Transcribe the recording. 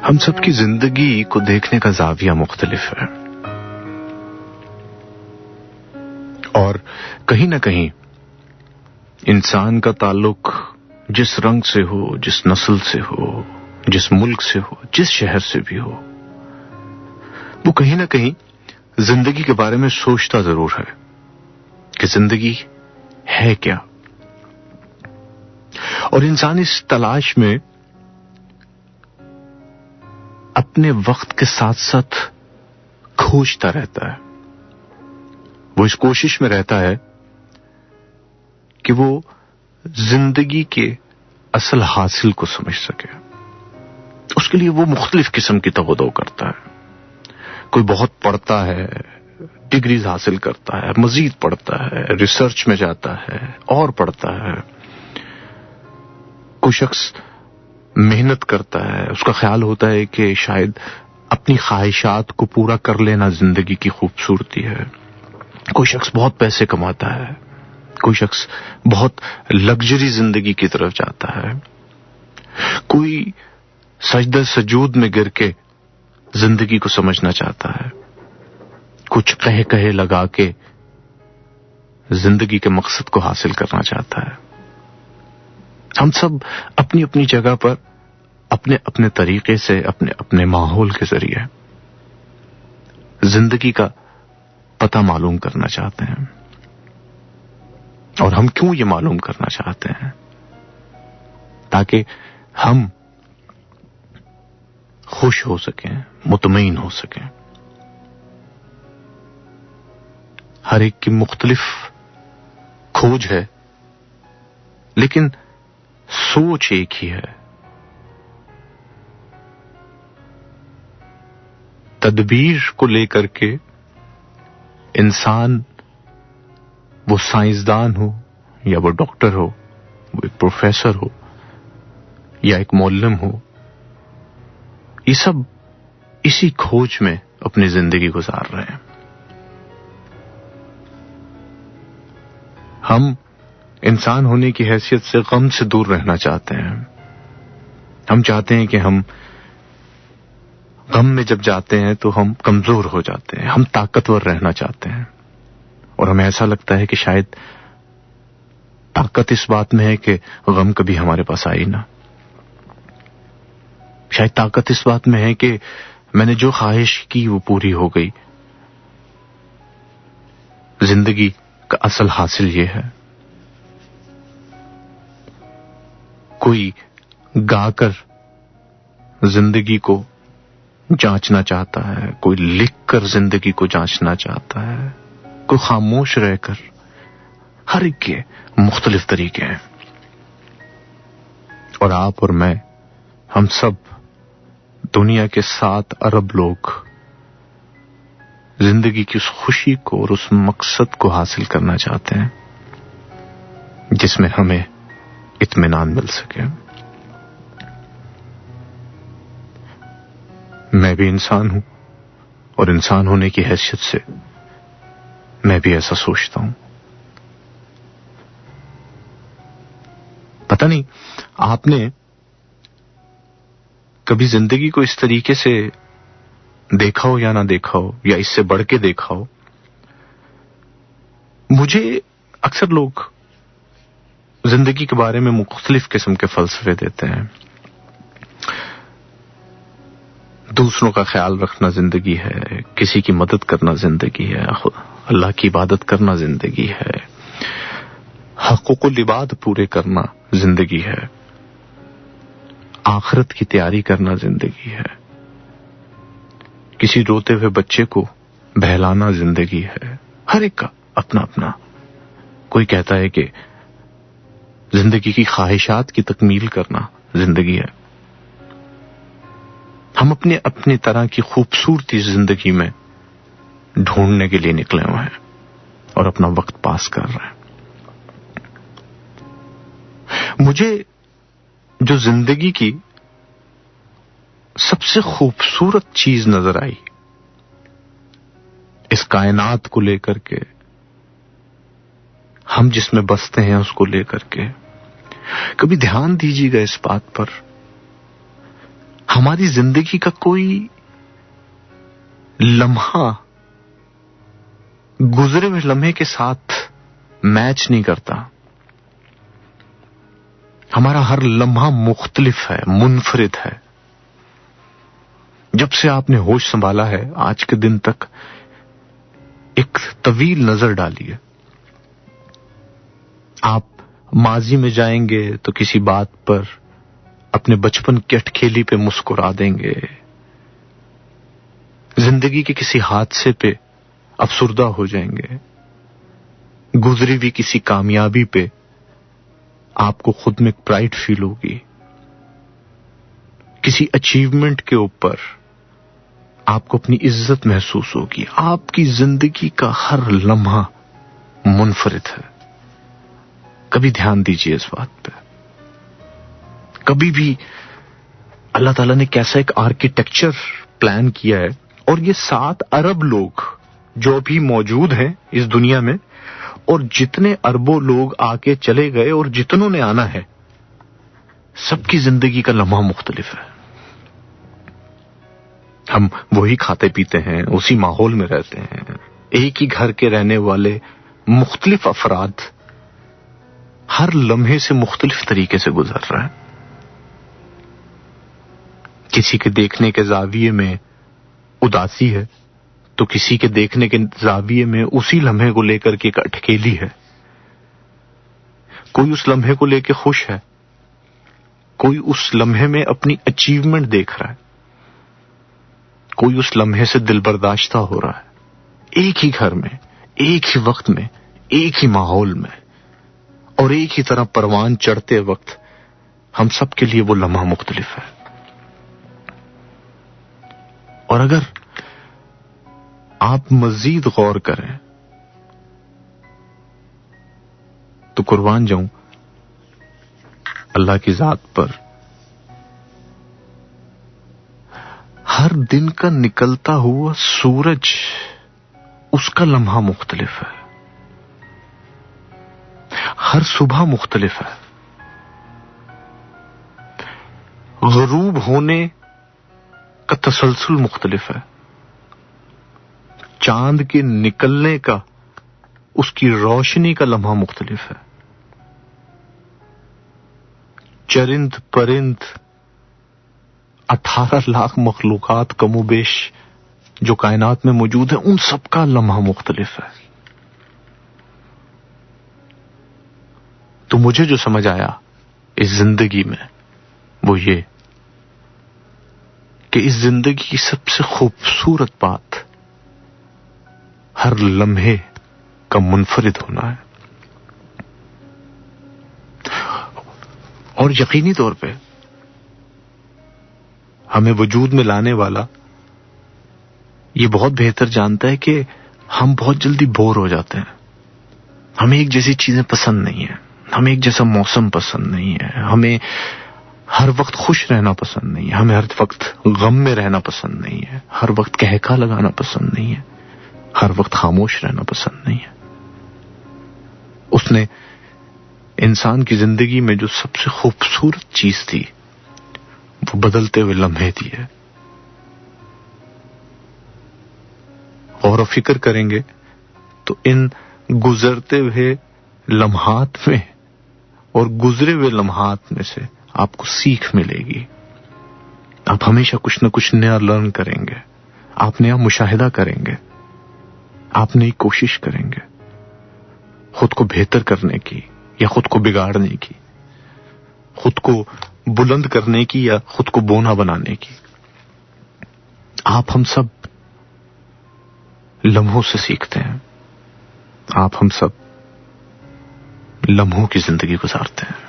ہم سب کی زندگی کو دیکھنے کا زاویہ مختلف ہے، اور کہیں نہ کہیں انسان کا تعلق جس رنگ سے ہو، جس نسل سے ہو، جس ملک سے ہو، جس شہر سے بھی ہو، وہ کہیں نہ کہیں زندگی کے بارے میں سوچتا ضرور ہے کہ زندگی ہے کیا. اور انسان اس تلاش میں اپنے وقت کے ساتھ ساتھ کھوجتا رہتا ہے. وہ اس کوشش میں رہتا ہے کہ وہ زندگی کے اصل حاصل کو سمجھ سکے. اس کے لیے وہ مختلف قسم کی تغدو کرتا ہے. کوئی بہت پڑھتا ہے، ڈگریز حاصل کرتا ہے، مزید پڑھتا ہے، ریسرچ میں جاتا ہے اور پڑھتا ہے. کوئی شخص محنت کرتا ہے، اس کا خیال ہوتا ہے کہ شاید اپنی خواہشات کو پورا کر لینا زندگی کی خوبصورتی ہے. کوئی شخص بہت پیسے کماتا ہے، کوئی شخص بہت لگژری زندگی کی طرف جاتا ہے. کوئی سجدہ سجود میں گر کے زندگی کو سمجھنا چاہتا ہے. کچھ کہے لگا کے زندگی کے مقصد کو حاصل کرنا چاہتا ہے. ہم سب اپنی اپنی جگہ پر اپنے اپنے طریقے سے، اپنے اپنے ماحول کے ذریعے زندگی کا پتہ معلوم کرنا چاہتے ہیں. اور ہم کیوں یہ معلوم کرنا چاہتے ہیں؟ تاکہ ہم خوش ہو سکیں، مطمئن ہو سکیں. ہر ایک کی مختلف کھوج ہے، لیکن سوچ ایک ہی ہے. تدبیر کو لے کر کے انسان، وہ سائنسدان ہو یا وہ ڈاکٹر ہو، وہ ایک پروفیسر ہو یا ایک معلم ہو، یہ سب اسی کھوج میں اپنی زندگی گزار رہے ہیں. ہم انسان ہونے کی حیثیت سے غم سے دور رہنا چاہتے ہیں. ہم چاہتے ہیں کہ ہم غم میں جب جاتے ہیں تو ہم کمزور ہو جاتے ہیں. ہم طاقتور رہنا چاہتے ہیں، اور ہمیں ایسا لگتا ہے کہ شاید طاقت اس بات میں ہے کہ غم کبھی ہمارے پاس آئی نہ. شاید طاقت اس بات میں ہے کہ میں نے جو خواہش کی وہ پوری ہو گئی. زندگی کا اصل حاصل یہ ہے. کوئی گا کر زندگی کو جانچنا چاہتا ہے، کوئی لکھ کر زندگی کو جانچنا چاہتا ہے، کوئی خاموش رہ کر. ہر ایک کے مختلف طریقے ہیں، اور آپ اور میں، ہم سب دنیا کے 7 ارب لوگ زندگی کی اس خوشی کو اور اس مقصد کو حاصل کرنا چاہتے ہیں جس میں ہمیں اطمینان مل سکے. میں بھی انسان ہوں، اور انسان ہونے کی حیثیت سے میں بھی ایسا سوچتا ہوں. پتہ نہیں آپ نے کبھی زندگی کو اس طریقے سے دیکھا ہو یا نہ دیکھا ہو، یا اس سے بڑھ کے دیکھا ہو. مجھے اکثر لوگ زندگی کے بارے میں مختلف قسم کے فلسفے دیتے ہیں. دوسروں کا خیال رکھنا زندگی ہے، کسی کی مدد کرنا زندگی ہے، اللہ کی عبادت کرنا زندگی ہے، حقوق العباد پورے کرنا زندگی ہے، آخرت کی تیاری کرنا زندگی ہے، کسی روتے ہوئے بچے کو بہلانا زندگی ہے. ہر ایک کا اپنا اپنا. کوئی کہتا ہے کہ زندگی کی خواہشات کی تکمیل کرنا زندگی ہے. ہم اپنے اپنے طرح کی خوبصورتی زندگی میں ڈھونڈنے کے لیے نکلے ہوئے ہیں اور اپنا وقت پاس کر رہے ہیں. مجھے جو زندگی کی سب سے خوبصورت چیز نظر آئی اس کائنات کو لے کر کے، ہم جس میں بستے ہیں اس کو لے کر کے، کبھی دھیان دیجیے گا اس بات پر. ہماری زندگی کا کوئی لمحہ گزرے ہوئے لمحے کے ساتھ میچ نہیں کرتا. ہمارا ہر لمحہ مختلف ہے، منفرد ہے. جب سے آپ نے ہوش سنبھالا ہے آج کے دن تک ایک طویل نظر ڈالیے. آپ ماضی میں جائیں گے تو کسی بات پر اپنے بچپن کی اٹکھیلی پہ مسکرا دیں گے، زندگی کے کسی حادثے پہ افسردہ ہو جائیں گے، گزری ہوئی کسی کامیابی پہ آپ کو خود میں پرائڈ فیل ہوگی، کسی اچیومنٹ کے اوپر آپ کو اپنی عزت محسوس ہوگی. آپ کی زندگی کا ہر لمحہ منفرد ہے. کبھی دھیان دیجیے اس بات پہ. کبھی بھی اللہ تعالیٰ نے کیسا ایک آرکیٹیکچر پلان کیا ہے، اور یہ 7 ارب لوگ جو بھی موجود ہیں اس دنیا میں، اور جتنے اربوں لوگ آ کے چلے گئے اور جتنوں نے آنا ہے، سب کی زندگی کا لمحہ مختلف ہے. ہم وہی کھاتے پیتے ہیں، اسی ماحول میں رہتے ہیں، ایک ہی گھر کے رہنے والے مختلف افراد ہر لمحے سے مختلف طریقے سے گزر رہے ہیں. کسی کے دیکھنے کے زاویے میں اداسی ہے تو کسی کے دیکھنے کے زاویے میں اسی لمحے کو لے کر کے ایک اٹکیلی ہے. کوئی اس لمحے کو لے کے خوش ہے، کوئی اس لمحے میں اپنی اچیومنٹ دیکھ رہا ہے، کوئی اس لمحے سے دل برداشتہ ہو رہا ہے. ایک ہی گھر میں، ایک ہی وقت میں، ایک ہی ماحول میں، اور ایک ہی طرح پروان چڑھتے وقت ہم سب کے لیے وہ لمحہ مختلف ہے. اور اگر آپ مزید غور کریں تو قربان جاؤں اللہ کی ذات پر، ہر دن کا نکلتا ہوا سورج اس کا لمحہ مختلف ہے، ہر صبح مختلف ہے، غروب ہونے کا تسلسل مختلف ہے، چاند کے نکلنے کا، اس کی روشنی کا لمحہ مختلف ہے. چرند پرند 18 لاکھ مخلوقات کم و بیش جو کائنات میں موجود ہیں، ان سب کا لمحہ مختلف ہے. تو مجھے جو سمجھ آیا اس زندگی میں وہ یہ کہ اس زندگی کی سب سے خوبصورت بات ہر لمحے کا منفرد ہونا ہے. اور یقینی طور پہ ہمیں وجود میں لانے والا یہ بہت بہتر جانتا ہے کہ ہم بہت جلدی بور ہو جاتے ہیں. ہمیں ایک جیسی چیزیں پسند نہیں ہیں، ہمیں ایک جیسا موسم پسند نہیں ہے، ہمیں ہر وقت خوش رہنا پسند نہیں ہے، ہمیں ہر وقت غم میں رہنا پسند نہیں ہے، ہر وقت قہقہ لگانا پسند نہیں ہے، ہر وقت خاموش رہنا پسند نہیں ہے. اس نے انسان کی زندگی میں جو سب سے خوبصورت چیز تھی وہ بدلتے ہوئے لمحے دی ہے. غور و فکر کریں گے تو ان گزرتے ہوئے لمحات میں اور گزرے ہوئے لمحات میں سے آپ کو سیکھ ملے گی. آپ ہمیشہ کچھ نہ کچھ نیا لرن کریں گے، آپ نیا مشاہدہ کریں گے، آپ نئی کوشش کریں گے خود کو بہتر کرنے کی یا خود کو بگاڑنے کی، خود کو بلند کرنے کی یا خود کو بونا بنانے کی. آپ ہم سب لمحوں سے سیکھتے ہیں، آپ ہم سب لمحوں کی زندگی گزارتے ہیں.